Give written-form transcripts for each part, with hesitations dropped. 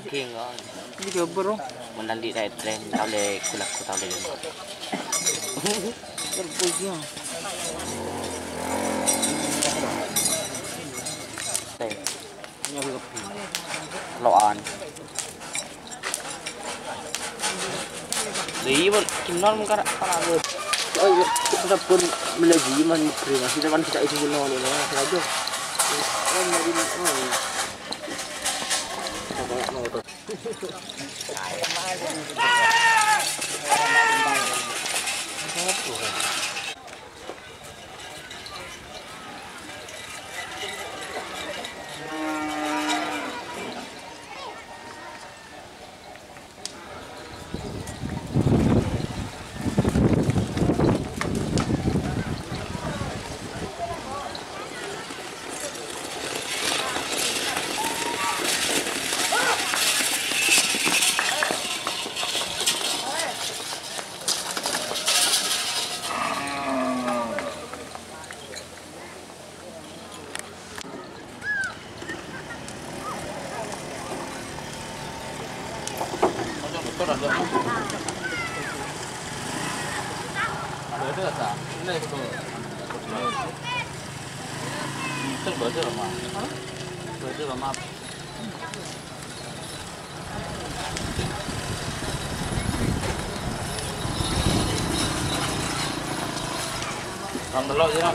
King đó. Ini dia bro. Menandi dari tren, tahu le kulak ku tahu le. Terpuji. Ini loan. Di pun kinar mungkin para ber. Oh iya, kita pun melaju man kering. Kita kan kita itu guna ni lah. Laju. Oh mari oh. Banyak mau tu. Betul ada. Ada tak? Ini betul. Betul betul mah. Betul mah. Ambil je lah.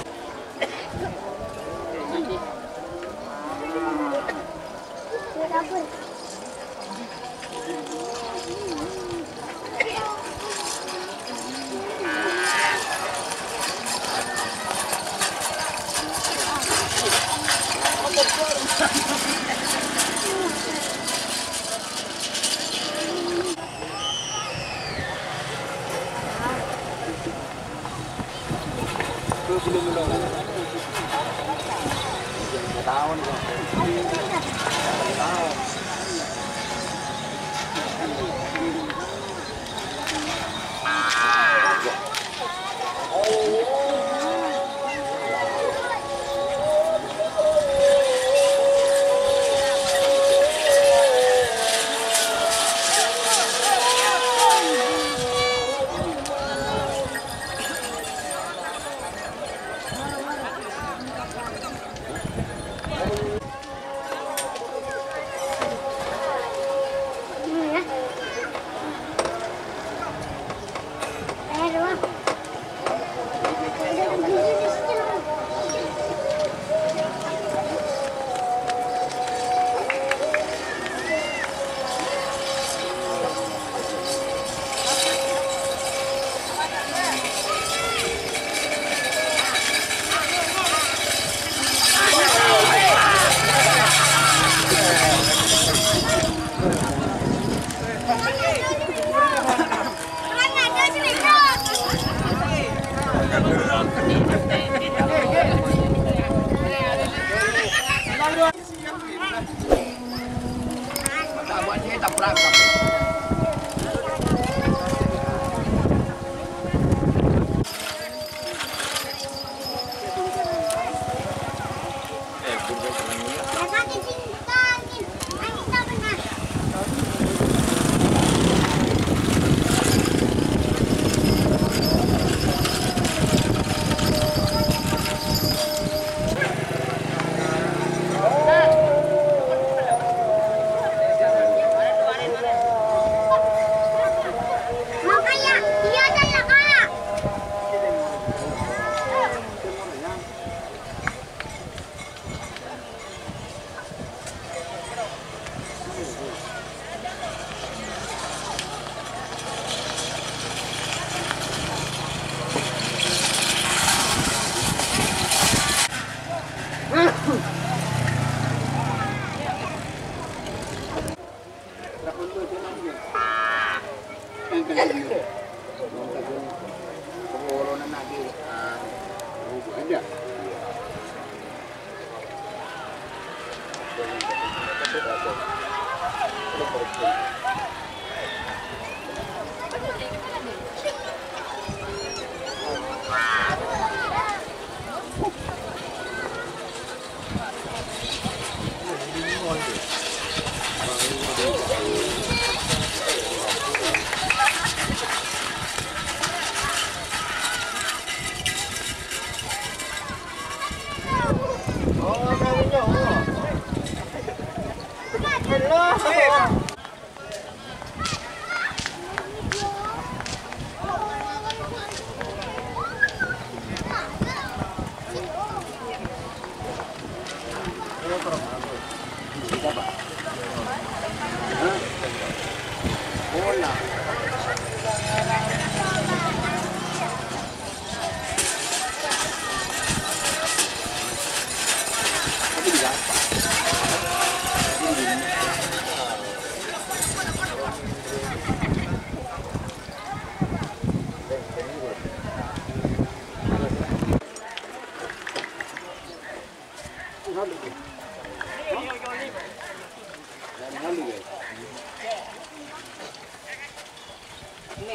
Ini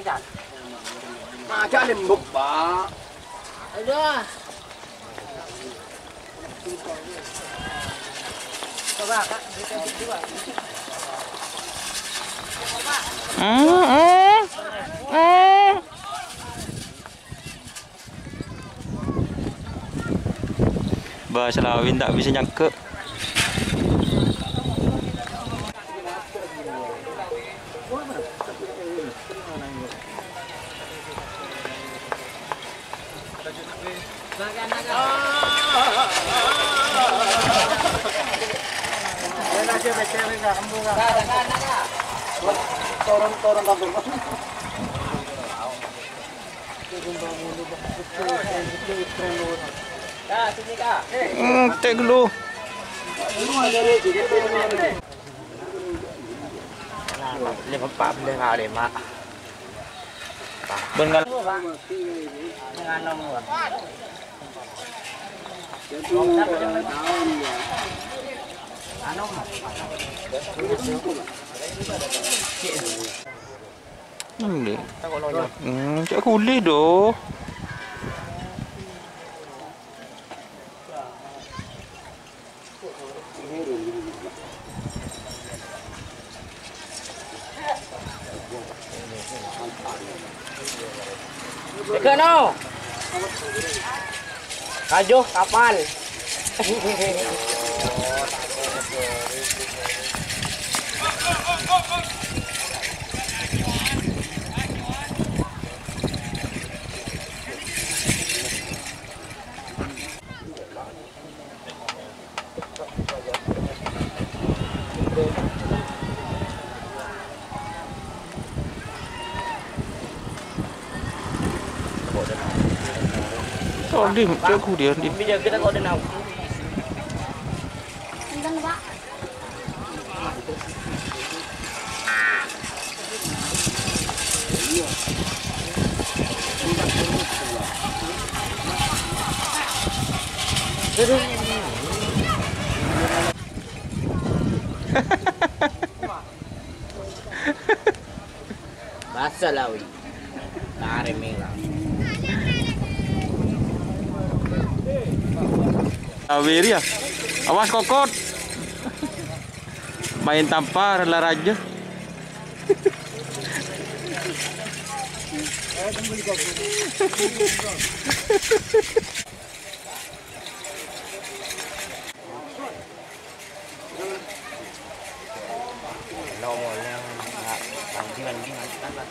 kan. Macam lembut, Pak. Aduh. Coba, Kak, berikan dua. Bahasa Lawin tak bisa nyangka. Turun kampung. Kak, sini Kak. Tek dulu. Lima pak beli kali mak. Bengal. Dengan nomor. Boleh. Cak kulit doh. Dekat no. Kajuh kapal. Thôi đi, chơi khu điện đi. Bây giờ kita gọi đến nào? Basah lah weh. Tarik merah. Awiri ya. Awas kokot. Main tampar lah raja. Nomornya banjir tanah.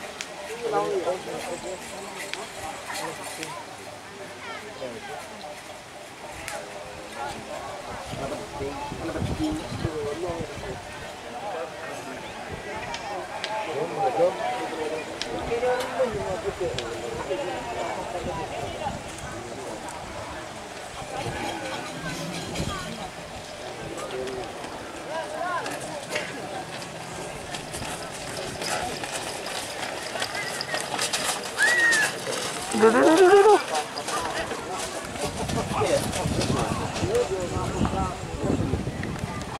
Duh, duh, duh, duh, duh.